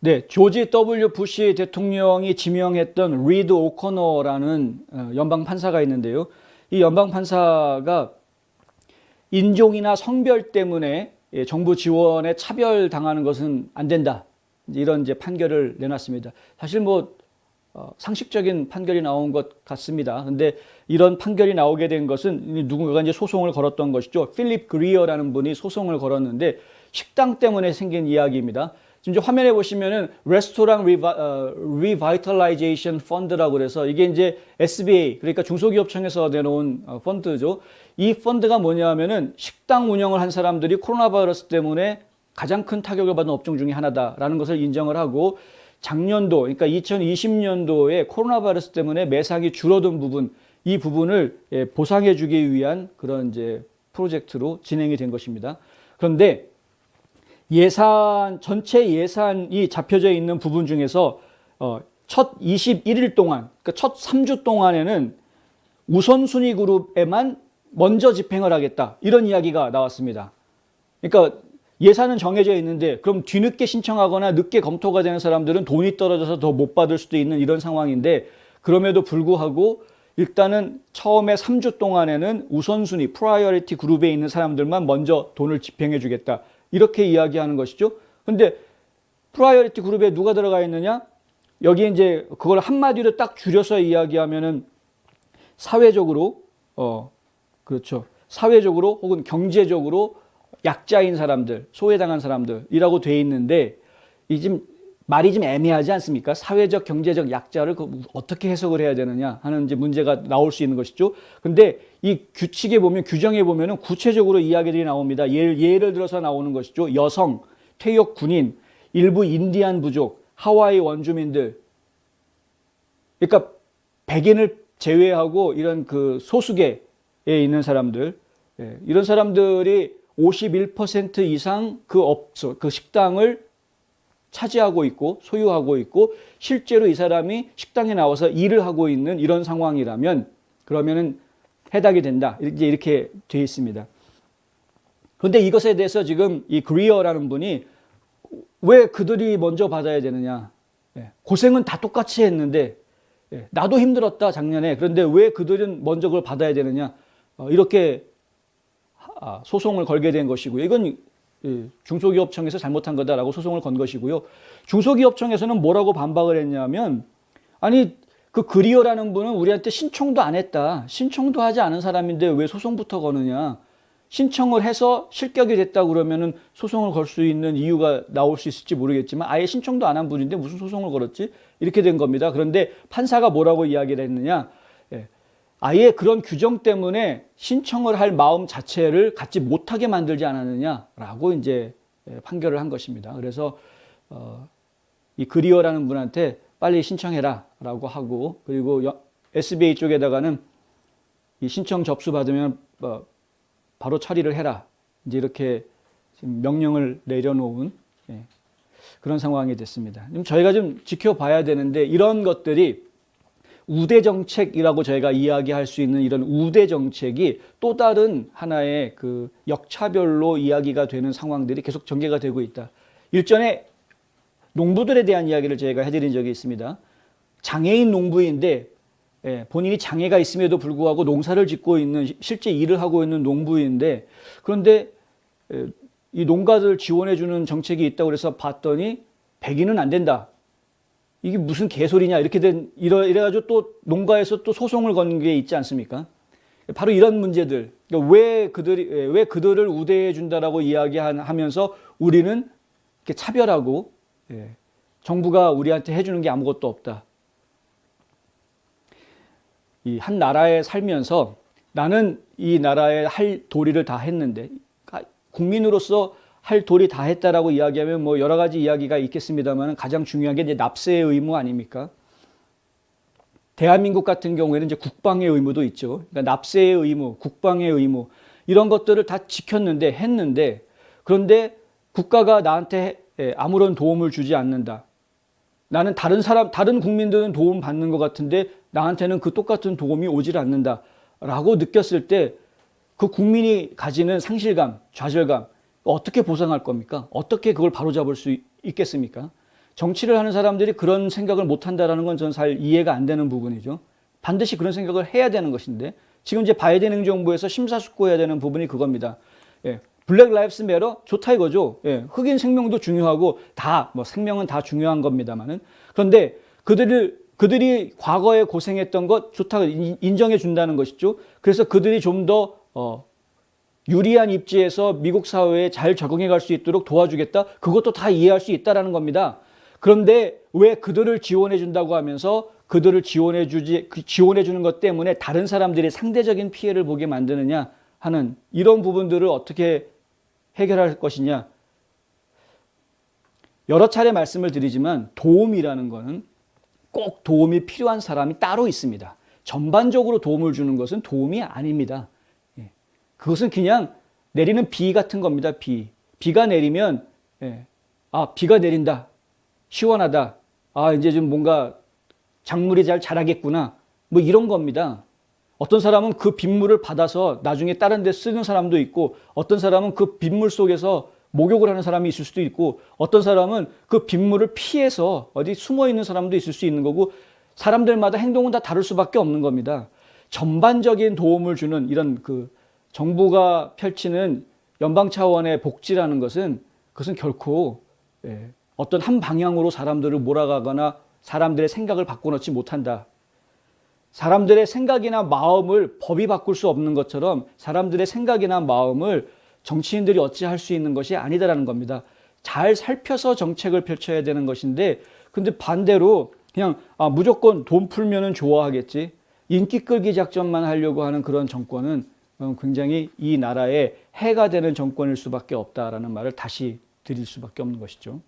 네, 조지 W. 부시 대통령이 지명했던 리드 오코너라는 연방 판사가 있는데요. 이 연방 판사가 인종이나 성별 때문에 정부 지원에 차별당하는 것은 안 된다. 이런 이제 판결을 내놨습니다. 사실 뭐 상식적인 판결이 나온 것 같습니다. 근데 이런 판결이 나오게 된 것은 누군가가 이제 소송을 걸었던 것이죠. 필립 그리어라는 분이 소송을 걸었는데 식당 때문에 생긴 이야기입니다. 지금 이제 화면에 보시면은 레스토랑 리바이탈라이제이션 펀드라고 그래서 이게 이제 SBA 그러니까 중소기업청에서 내놓은 펀드죠. 이 펀드가 뭐냐면은 식당 운영을 한 사람들이 코로나 바이러스 때문에 가장 큰 타격을 받은 업종 중에 하나다라는 것을 인정을 하고 작년도 그러니까 2020년도에 코로나 바이러스 때문에 매상이 줄어든 부분 이 부분을 보상해 주기 위한 그런 이제 프로젝트로 진행이 된 것입니다. 그런데 전체 예산이 잡혀져 있는 부분 중에서 첫 21일 동안, 그러니까 첫 3주 동안에는 우선순위 그룹에만 먼저 집행을 하겠다. 이런 이야기가 나왔습니다. 그러니까 예산은 정해져 있는데 그럼 뒤늦게 신청하거나 늦게 검토가 되는 사람들은 돈이 떨어져서 더 못 받을 수도 있는 이런 상황인데 그럼에도 불구하고 일단은 처음에 3주 동안에는 우선순위, 프라이어리티 그룹에 있는 사람들만 먼저 돈을 집행해 주겠다. 이렇게 이야기하는 것이죠. 근데 프라이어리티 그룹에 누가 들어가 있느냐? 여기 이제 그걸 한마디로 딱 줄여서 이야기하면은 사회적으로 그렇죠. 사회적으로 혹은 경제적으로 약자인 사람들, 소외당한 사람들이라고 돼 있는데 이 지금 말이 좀 애매하지 않습니까? 사회적, 경제적 약자를 어떻게 해석을 해야 되느냐 하는 이제 문제가 나올 수 있는 것이죠. 근데 이 규칙에 보면 규정에 보면은 구체적으로 이야기들이 나옵니다. 예를 들어서 나오는 것이죠. 여성, 퇴역 군인, 일부 인디안 부족, 하와이 원주민들. 그러니까 백인을 제외하고 이런 그 소수계에 있는 사람들, 이런 사람들이 51% 이상 그 식당을 차지하고 있고 소유하고 있고 실제로 이 사람이 식당에 나와서 일을 하고 있는 이런 상황이라면 그러면은 해당이 된다. 이렇게 되어 있습니다. 그런데 이것에 대해서 지금 이 그리어라는 분이 왜 그들이 먼저 받아야 되느냐. 고생은 다 똑같이 했는데 나도 힘들었다 작년에. 그런데 왜 그들은 먼저 그걸 받아야 되느냐. 이렇게 소송을 걸게 된 것이고요. 이건 중소기업청에서 잘못한 거다라고 소송을 건 것이고요. 중소기업청에서는 뭐라고 반박을 했냐면 아니 그 그리어라는 분은 우리한테 신청도 안 했다. 신청도 하지 않은 사람인데 왜 소송부터 거느냐. 신청을 해서 실격이 됐다 그러면은 소송을 걸 수 있는 이유가 나올 수 있을지 모르겠지만 아예 신청도 안 한 분인데 무슨 소송을 걸었지? 이렇게 된 겁니다. 그런데 판사가 뭐라고 이야기를 했느냐. 아예 그런 규정 때문에 신청을 할 마음 자체를 갖지 못하게 만들지 않았느냐라고 이제 판결을 한 것입니다. 그래서 이 그리어라는 분한테 빨리 신청해라라고 하고 그리고 SBA 쪽에다가는 이 신청 접수 받으면 바로 처리를 해라. 이제 이렇게 지금 명령을 내려놓은 그런 상황이 됐습니다. 저희가 좀 지켜봐야 되는데 이런 것들이 우대 정책이라고 저희가 이야기할 수 있는 이런 우대 정책이 또 다른 하나의 그 역차별로 이야기가 되는 상황들이 계속 전개가 되고 있다. 일전에 농부들에 대한 이야기를 저희가 해드린 적이 있습니다. 장애인 농부인데 본인이 장애가 있음에도 불구하고 농사를 짓고 있는 실제 일을 하고 있는 농부인데 그런데 이 농가들 지원해주는 정책이 있다고 그래서 봤더니 백인은 안 된다. 이게 무슨 개소리냐 이래가지고 또 농가에서 또 소송을 건 게 있지 않습니까? 바로 이런 문제들. 그러니까 왜 그들을 우대해 준다라고 이야기하면서 우리는 이렇게 차별하고 정부가 우리한테 해주는 게 아무것도 없다. 이 한 나라에 살면서 나는 이 나라에 할 도리를 다 했는데 국민으로서 할 도리 다 했다라고 이야기하면 뭐 여러 가지 이야기가 있겠습니다만 가장 중요한 게 이제 납세의 의무 아닙니까? 대한민국 같은 경우에는 이제 국방의 의무도 있죠. 그러니까 납세의 의무, 국방의 의무 이런 것들을 다 지켰는데 했는데 그런데 국가가 나한테 아무런 도움을 주지 않는다. 나는 다른 국민들은 도움 받는 것 같은데 나한테는 그 똑같은 도움이 오질 않는다라고 느꼈을 때 그 국민이 가지는 상실감, 좌절감 어떻게 보상할 겁니까? 어떻게 그걸 바로잡을 수 있겠습니까? 정치를 하는 사람들이 그런 생각을 못 한다라는 건 저는 잘 이해가 안 되는 부분이죠. 반드시 그런 생각을 해야 되는 것인데 지금 이제 바이든 행정부에서 심사숙고해야 되는 부분이 그겁니다. 예, 블랙 라이브스 매터 좋다 이거죠. 예, 흑인 생명도 중요하고 다 뭐 생명은 다 중요한 겁니다만은 그런데 그들이 과거에 고생했던 것 좋다 인정해 준다는 것이죠. 그래서 그들이 좀 더 유리한 입지에서 미국 사회에 잘 적응해 갈 수 있도록 도와주겠다. 그것도 다 이해할 수 있다라는 겁니다. 그런데 왜 그들을 지원해 준다고 하면서 그들을 지원해 주는 것 때문에 다른 사람들이 상대적인 피해를 보게 만드느냐 하는 이런 부분들을 어떻게 해결할 것이냐. 여러 차례 말씀을 드리지만 도움이라는 것은 꼭 도움이 필요한 사람이 따로 있습니다. 전반적으로 도움을 주는 것은 도움이 아닙니다. 그것은 그냥 내리는 비 같은 겁니다. 비가 내리면 비가 내린다. 시원하다. 이제 좀 뭔가 작물이 잘 자라겠구나. 뭐 이런 겁니다. 어떤 사람은 그 빗물을 받아서 나중에 다른 데 쓰는 사람도 있고 어떤 사람은 그 빗물 속에서 목욕을 하는 사람이 있을 수도 있고 어떤 사람은 그 빗물을 피해서 어디 숨어 있는 사람도 있을 수 있는 거고 사람들마다 행동은 다 다를 수밖에 없는 겁니다. 전반적인 도움을 주는 이런 그 정부가 펼치는 연방 차원의 복지라는 것은 그것은 결코 어떤 한 방향으로 사람들을 몰아가거나 사람들의 생각을 바꿔놓지 못한다. 사람들의 생각이나 마음을 법이 바꿀 수 없는 것처럼 사람들의 생각이나 마음을 정치인들이 어찌할 수 있는 것이 아니다라는 겁니다. 잘 살펴서 정책을 펼쳐야 되는 것인데 근데 반대로 그냥 무조건 돈 풀면은 좋아하겠지. 인기 끌기 작전만 하려고 하는 그런 정권은 굉장히 이 나라에 해가 되는 정권일 수밖에 없다라는 말을 다시 드릴 수밖에 없는 것이죠.